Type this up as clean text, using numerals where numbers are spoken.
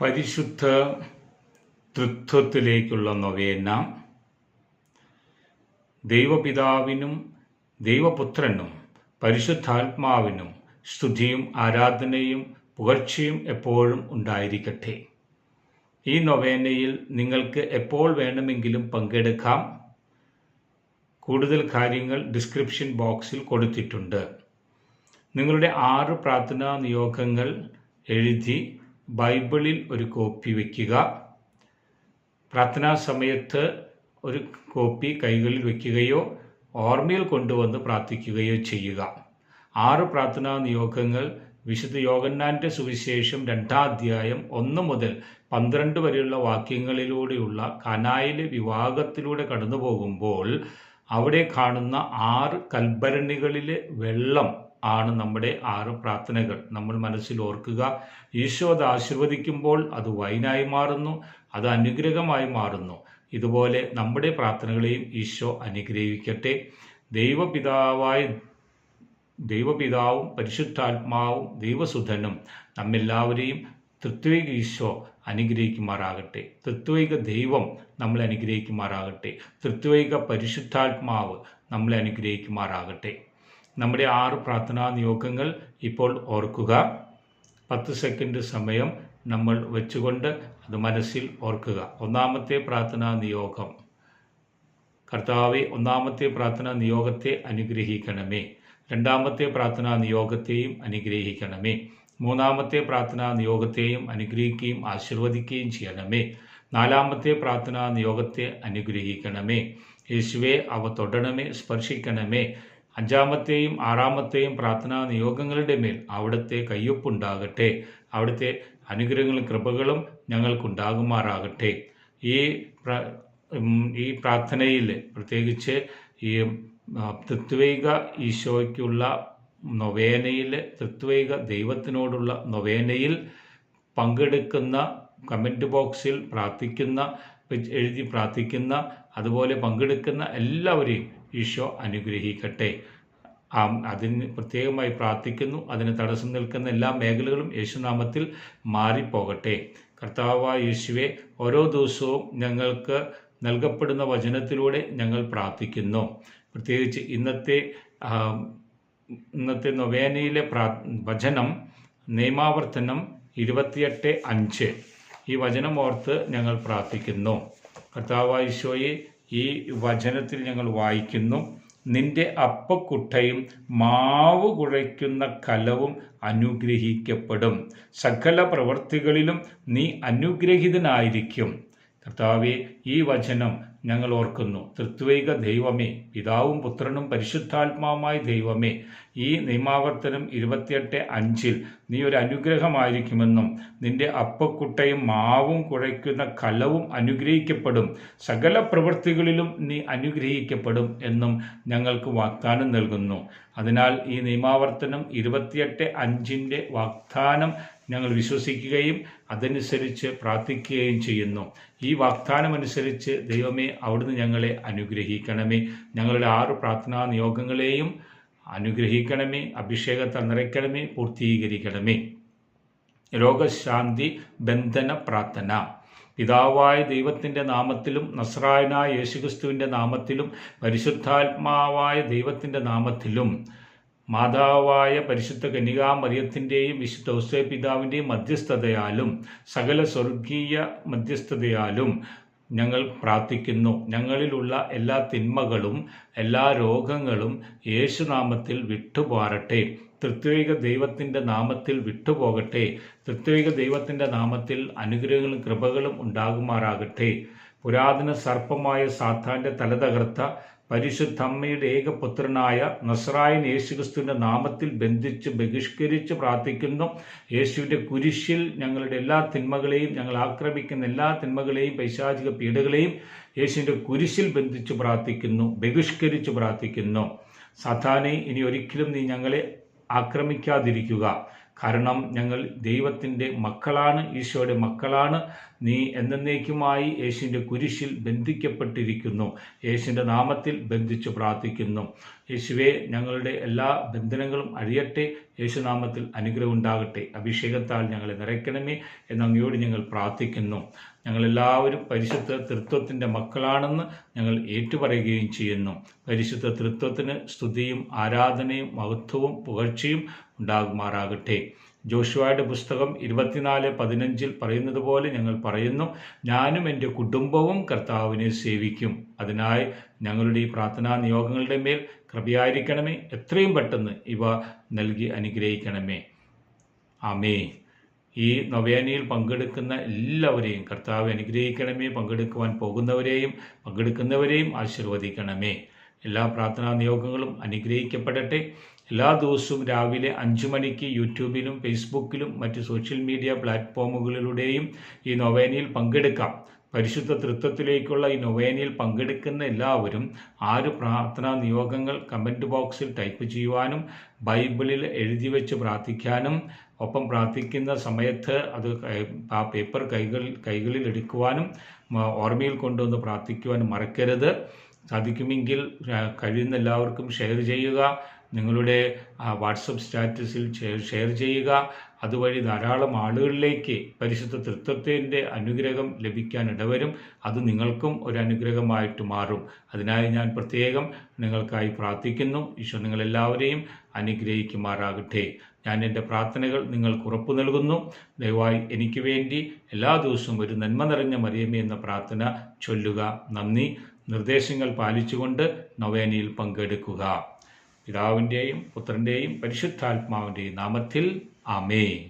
പരിശുദ്ധ തൃത്വത്തിലേക്കുള്ള നൊവേന ദൈവപിതാവിനും ദൈവപുത്രനും പരിശുദ്ധാത്മാവിനും സ്തുതിയും ആരാധനയും പുകഴ്ചയും എപ്പോഴും ഉണ്ടായിരിക്കട്ടെ. ഈ നൊവേനയിൽ നിങ്ങൾക്ക് എപ്പോൾ വേണമെങ്കിലും പങ്കെടുക്കാം. കൂടുതൽ കാര്യങ്ങൾ ഡിസ്ക്രിപ്ഷൻ ബോക്സിൽ കൊടുത്തിട്ടുണ്ട്. നിങ്ങളുടെ 6 പ്രാർത്ഥനാ നിയോഗങ്ങൾ എഴുതി ബൈബിളിൽ ഒരു കോപ്പി വയ്ക്കുക. പ്രാർത്ഥനാ സമയത്ത് ഒരു കോപ്പി കൈകളിൽ വയ്ക്കുകയോ ഓർമ്മയിൽ കൊണ്ടുവന്ന് പ്രാർത്ഥിക്കുകയോ ചെയ്യുക. 6 പ്രാർത്ഥനാ നിയോഗങ്ങൾ വിശുദ്ധ യോഹന്നാന്റെ സുവിശേഷം 2-ാം അധ്യായം 1 മുതൽ 12 വരെയുള്ള വാക്യങ്ങളിലൂടെയുള്ള കാനായിലെ വിവാഹത്തിലൂടെ കടന്നു പോകുമ്പോൾ അവിടെ കാണുന്ന 6 കൽഭരണികളിലെ വെള്ളം ആണ് നമ്മുടെ 6 പ്രാർത്ഥനകൾ. നമ്മൾ മനസ്സിൽ ഓർക്കുക, ഈശോ അത് ആശീർവദിക്കുമ്പോൾ അത് വൈനായി മാറുന്നു, അത് അനുഗ്രഹമായി മാറുന്നു. ഇതുപോലെ നമ്മുടെ പ്രാർത്ഥനകളെയും ഈശോ അനുഗ്രഹിക്കട്ടെ. ദൈവപിതാവും പരിശുദ്ധാത്മാവും ദൈവസുധനും നമ്മെല്ലാവരെയും തൃത്വൈക ഈശോ അനുഗ്രഹിക്കുമാറാകട്ടെ. തൃത്വൈക ദൈവം നമ്മളെ അനുഗ്രഹിക്കുമാറാകട്ടെ. തൃത്വൈക പരിശുദ്ധാത്മാവ് നമ്മളെ അനുഗ്രഹിക്കുമാറാകട്ടെ. നമ്മുടെ 6 പ്രാർത്ഥനാ നിയോഗങ്ങൾ ഇപ്പോൾ ഓർക്കുക. 10 സെക്കൻഡ് സമയം നമ്മൾ വെച്ചുകൊണ്ട് അത് മനസ്സിൽ ഓർക്കുക. 1-ാമത്തെ പ്രാർത്ഥനാ നിയോഗം: കർത്താവേ, 1-ാമത്തെ പ്രാർത്ഥനാ നിയോഗത്തെ അനുഗ്രഹിക്കണമേ. 2-ാമത്തെ പ്രാർത്ഥനാ നിയോഗത്തെയും അനുഗ്രഹിക്കണമേ. 3-ാമത്തെ പ്രാർത്ഥനാ നിയോഗത്തെയും അനുഗ്രഹിക്കുകയും ആശീർവദിക്കുകയും ചെയ്യണമേ. 4-ാമത്തെ പ്രാർത്ഥനാ നിയോഗത്തെ അനുഗ്രഹിക്കണമേ. യേശുവേ, അവ തൊടണമേ, സ്പർശിക്കണമേ. 5-ാമത്തെയും 6-ാമത്തെയും പ്രാർത്ഥനാ നിയോഗങ്ങളുടെ മേൽ അവിടുത്തെ കയ്യൊപ്പുണ്ടാകട്ടെ. അവിടുത്തെ അനുഗ്രഹങ്ങളും കൃപകളും ഞങ്ങൾക്കുണ്ടാകുമാറാകട്ടെ. ഈ പ്രാർത്ഥനയിൽ പ്രത്യേകിച്ച് ഈ തൃത്വൈക ഈശോയ്ക്കുള്ള നൊവേനയിൽ, തൃത്വൈക ദൈവത്തിനോടുള്ള നൊവേനയിൽ പങ്കെടുക്കുന്ന, കമൻറ്റ് ബോക്സിൽ എഴുതി പ്രാർത്ഥിക്കുന്ന, അതുപോലെ പങ്കെടുക്കുന്ന എല്ലാവരെയും ഈശോ അനുഗ്രഹിക്കട്ടെ. അതിന് പ്രത്യേകമായി പ്രാർത്ഥിക്കുന്നു. അതിന് തടസ്സം നിൽക്കുന്ന എല്ലാ മേഖലകളും യേശുനാമത്തിൽ മാറിപ്പോകട്ടെ. കർത്താവായ യേശുവെ, ഓരോ ദിവസവും ഞങ്ങൾക്ക് നൽകപ്പെടുന്ന വചനത്തിലൂടെ ഞങ്ങൾ പ്രാർത്ഥിക്കുന്നു. പ്രത്യേകിച്ച് ഇന്നത്തെ നൊവേനയിലെ വചനം നിയമാവർത്തനം 28:5. ഈ വചനം ഓർത്ത് ഞങ്ങൾ പ്രാർത്ഥിക്കുന്നു. കർത്താവായ ഈശോയെ, ഈ വചനത്തിൽ ഞങ്ങൾ വായിക്കുന്നു: നിന്റെ അപ്പക്കുട്ടയും മാവ് കുഴയ്ക്കുന്ന കലവും അനുഗ്രഹിക്കപ്പെടും. സകല പ്രവൃത്തികളിലും നീ അനുഗ്രഹീതനായിരിക്കും. കർത്താവെ, ഈ വചനം ഞങ്ങൾ ഓർക്കുന്നു. തൃത്വൈക ദൈവമേ, പിതാവും പുത്രനും പരിശുദ്ധാത്മാവുമായ ദൈവമേ, ഈ നിയമാവർത്തനം 28:5 നീ ഒരു അനുഗ്രഹമായിരിക്കുമെന്നും നിന്റെ അപ്പക്കുട്ടയും മാവും കുഴയ്ക്കുന്ന കലവും അനുഗ്രഹിക്കപ്പെടും, സകല പ്രവൃത്തികളിലും നീ അനുഗ്രഹിക്കപ്പെടും എന്നും ഞങ്ങൾക്ക് വാഗ്ദാനം നൽകുന്നു. അതിനാൽ ഈ നിയമാവർത്തനം 28:5 വാഗ്ദാനം ഞങ്ങൾ വിശ്വസിക്കുകയും അതനുസരിച്ച് പ്രാർത്ഥിക്കുകയും ചെയ്യുന്നു. ഈ വാഗ്ദാനം അനുസരിച്ച് ദൈവമേ, അവിടുന്ന് ഞങ്ങളെ അനുഗ്രഹിക്കണമേ. ഞങ്ങളുടെ 6 പ്രാർത്ഥനാ നിയോഗങ്ങളെയും അനുഗ്രഹിക്കണമേ. അഭിഷേകത്താൽ നിറയ്ക്കണമേ, പൂർത്തീകരിക്കണമേ. രോഗശാന്തി ബന്ധന പ്രാർത്ഥന: പിതാവായ ദൈവത്തിൻ്റെ നാമത്തിലും നസ്രായനായ യേശുക്രിസ്തുവിൻ്റെ നാമത്തിലും പരിശുദ്ധാത്മാവായ ദൈവത്തിൻ്റെ നാമത്തിലും മാതാവായ പരിശുദ്ധ കന്യകാമറിയത്തിൻ്റെയും വിശുദ്ധ ഔസേപ്പ് പിതാവിൻ്റെയും മധ്യസ്ഥതയാലും സകല സ്വർഗീയ മധ്യസ്ഥതയാലും ഞങ്ങൾ പ്രാർത്ഥിക്കുന്നു. ഞങ്ങളിലുള്ള എല്ലാ തിന്മകളും എല്ലാ രോഗങ്ങളും യേശുനാമത്തിൽ വിട്ടുപോരട്ടെ. തൃത്വൈക ദൈവത്തിൻ്റെ നാമത്തിൽ വിട്ടുപോകട്ടെ. തൃത്വൈക ദൈവത്തിൻ്റെ നാമത്തിൽ അനുഗ്രഹങ്ങളും കൃപകളും ഉണ്ടാകുമാറാകട്ടെ. പുരാതന സർപ്പമായ സാത്താൻ്റെ തല തകർത്ത പരിശുദ്ധമ്മയുടെ ഏകപുത്രനായ നസ്രായൻ യേശുക്രിസ്തുവിൻ്റെ നാമത്തിൽ ബഹിഷ്കരിച്ച് പ്രാർത്ഥിക്കുന്നു. യേശുവിൻ്റെ കുരിശിൽ ഞങ്ങളുടെ എല്ലാ തിന്മകളെയും, ഞങ്ങൾ ആക്രമിക്കുന്ന എല്ലാ തിന്മകളെയും, പൈശാചിക പീഡകളെയും യേശുവിൻ്റെ കുരിശിൽ ബന്ധിച്ച് പ്രാർത്ഥിക്കുന്നു, ബഹിഷ്കരിച്ച് പ്രാർത്ഥിക്കുന്നു. സാത്താനെ, ഇനി ഒരിക്കലും നീ ഞങ്ങളെ ആക്രമിക്കാതിരിക്കുക. കാരണം ഞങ്ങൾ ദൈവത്തിൻ്റെ മക്കളാണ്, ഈശോയുടെ മക്കളാണ്. നീ എന്നേക്കുമായി യേശുവിൻ്റെ കുരിശിൽ ബന്ധിക്കപ്പെട്ടിരിക്കുന്നു. യേശുവിൻ്റെ നാമത്തിൽ ബന്ധിച്ചു പ്രാർത്ഥിക്കുന്നു. യേശുവേ, ഞങ്ങളുടെ എല്ലാ ബന്ധനങ്ങളും അഴിയട്ടെ. യേശുനാമത്തിൽ അനുഗ്രഹം ഉണ്ടാകട്ടെ. അഭിഷേകത്താൽ ഞങ്ങളെ നിറയ്ക്കണമേ എന്ന് അങ്ങയോട് ഞങ്ങൾ പ്രാർത്ഥിക്കുന്നു. ഞങ്ങളെല്ലാവരും പരിശുദ്ധ തൃത്വത്തിൻ്റെ മക്കളാണെന്ന് ഞങ്ങൾ ഏറ്റുപറയുകയും ചെയ്യുന്നു. പരിശുദ്ധ തൃത്വത്തിന് സ്തുതിയും ആരാധനയും മഹത്വവും പുകഴ്ചയും ഉണ്ടാകുമാറാകട്ടെ. ജോഷുവയുടെ പുസ്തകം 24:15 പറയുന്നത് പോലെ ഞങ്ങൾ പറയുന്നു, ഞാനും എൻ്റെ കുടുംബവും കർത്താവിനെ സേവിക്കും. അതിനായി ഞങ്ങളുടെ ഈ പ്രാർത്ഥനാ നിയോഗങ്ങളുടെ മേൽ കൃപയായിരിക്കണമേ. എത്രയും പെട്ടെന്ന് ഇവ നൽകി അനുഗ്രഹിക്കണമേ. ആമേ. ഈ നൊവേനയിൽ പങ്കെടുക്കുന്ന എല്ലാവരെയും കർത്താവ് അനുഗ്രഹിക്കണമേ. പങ്കെടുക്കുവാൻ പോകുന്നവരെയും പങ്കെടുക്കുന്നവരെയും ആശീർവദിക്കണമേ. എല്ലാ പ്രാർത്ഥനാ നിയോഗങ്ങളും അനുഗ്രഹിക്കപ്പെടട്ടെ. എല്ലാ ദിവസവും രാവിലെ 5 മണിക്ക് യൂട്യൂബിലും ഫേസ്ബുക്കിലും മറ്റ് സോഷ്യൽ മീഡിയ പ്ലാറ്റ്ഫോമുകളിലൂടെയും ഈ നൊവേനയിൽ പങ്കെടുക്കാം. പരിശുദ്ധ തൃത്വത്തിലേക്കുള്ള ഈ നൊവേനയിൽ പങ്കെടുക്കുന്ന എല്ലാവരും 6 പ്രാർത്ഥനാ നിയോഗങ്ങൾ കമൻറ്റ് ബോക്സിൽ ടൈപ്പ് ചെയ്യുവാനും ബൈബിളിൽ എഴുതി വെച്ച് പ്രാർത്ഥിക്കാനും ഒപ്പം പ്രാർത്ഥിക്കുന്ന സമയത്ത് അത് ആ പേപ്പർ കൈകളിൽ എടുക്കുവാനും ഓർമ്മയിൽ കൊണ്ടുവന്ന് പ്രാർത്ഥിക്കുവാനും മറക്കരുത്. സാധിക്കുമെങ്കിൽ കഴിയുന്ന എല്ലാവർക്കും ഷെയർ ചെയ്യുക. നിങ്ങളുടെ വാട്സപ്പ് സ്റ്റാറ്റസിൽ ഷെയർ ചെയ്യുക. അതുവഴി ധാരാളം ആളുകളിലേക്ക് പരിശുദ്ധ തൃത്വത്തിൻ്റെ അനുഗ്രഹം ലഭിക്കാൻ ഇടവരും. അത് നിങ്ങൾക്കും ഒരു അനുഗ്രഹമായിട്ട് മാറും. അതിനായി ഞാൻ പ്രത്യേകം നിങ്ങൾക്കായി പ്രാർത്ഥിക്കുന്നു. ഈശോ നിങ്ങളെല്ലാവരെയും അനുഗ്രഹിക്കുമാറാകട്ടെ. ഞാൻ എൻ്റെ പ്രാർത്ഥനകൾ നിങ്ങൾക്ക് ഉറപ്പു നൽകുന്നു. ദയവായി എനിക്ക് വേണ്ടി എല്ലാ ദിവസവും ഒരു നന്മ നിറഞ്ഞ മറിയമേ എന്ന പ്രാർത്ഥന ചൊല്ലുക. നന്ദി. നിർദ്ദേശങ്ങൾ പാലിച്ചുകൊണ്ട് നൊവേനയിൽ പങ്കെടുക്കുക. പിതാവിൻ്റെയും പുത്രൻ്റെയും പരിശുദ്ധാത്മാവിൻ്റെയും നാമത്തിൽ ആമേൻ.